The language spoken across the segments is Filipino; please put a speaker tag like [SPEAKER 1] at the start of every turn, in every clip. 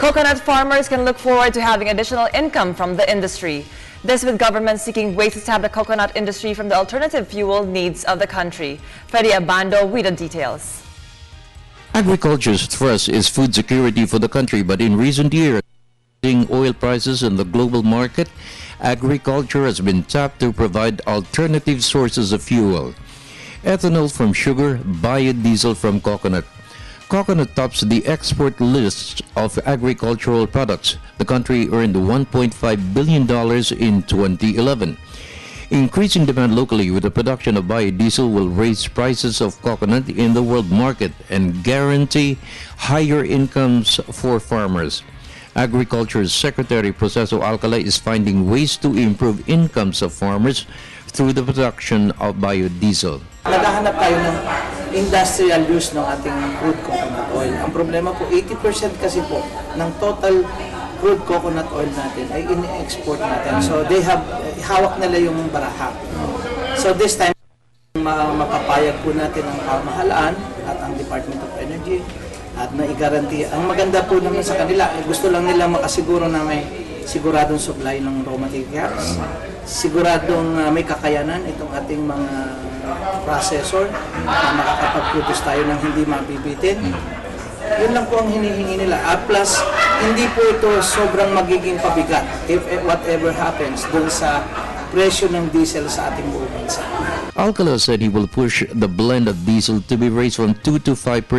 [SPEAKER 1] Coconut farmers can look forward to having additional income from the industry. This with government seeking ways to stop the coconut industry from the alternative fuel needs of the country. Freddy Abando with the details.
[SPEAKER 2] Agriculture's thrust is food security for the country, but in recent years, oil prices in the global market, agriculture has been tapped to provide alternative sources of fuel. Ethanol from sugar, biodiesel from coconut. Coconut tops the export list of agricultural products. The country earned $1.5 billion in 2011. Increasing demand locally with the production of biodiesel will raise prices of coconut in the world market and guarantee higher incomes for farmers. Agriculture's Secretary Proceso Alcala is finding ways to improve incomes of farmers through the production of biodiesel.
[SPEAKER 3] Naghahanap tayo ng industrial use ng ating crude coconut oil. Ang problema po, 80% kasi po ng total crude coconut oil natin ay ini-export natin. So they have, hawak nila yung baraha. So this time, mapapayag po natin ang pamahalaan at ang Department of Energy at naigaranti. Ang maganda po naman sa kanila, gusto lang nila makasiguro na may siguradong supply ng raw materials, siguradong may kakayanan itong ating mga processor na makakapag-produce tayo ng hindi mabibitin. Yun lang po ang hinihingi nila. Plus, hindi po ito sobrang magiging pabigat if whatever happens dun sa presyo ng diesel sa ating buong bansa.
[SPEAKER 2] Alcala said he will push the blend of diesel to be raised from 2 to 5%.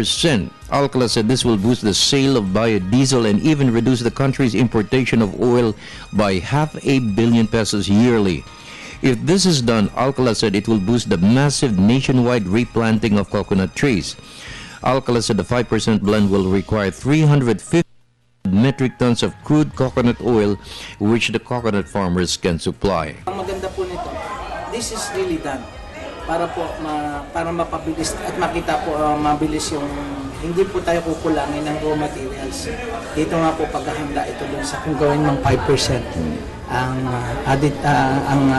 [SPEAKER 2] Alcala said this will boost the sale of biodiesel and even reduce the country's importation of oil by ₱500 million yearly. If this is done, Alcala said it will boost the massive nationwide replanting of coconut trees. Alcala said the 5% blend will require 350 metric tons of crude coconut oil, which the coconut farmers can supply.
[SPEAKER 3] Ang maganda po nito, this is really done para po para mapabilis at makita po mabilis yung hindi po tayo kukulangin ng raw materials. Dito nga po paghahanda ito dun sa kung gawin ng 5% ang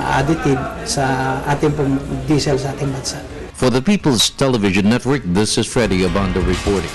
[SPEAKER 3] additive sa ating pong diesel sa ating bansa.
[SPEAKER 2] For the People's Television Network, this is Freddy Abando reporting.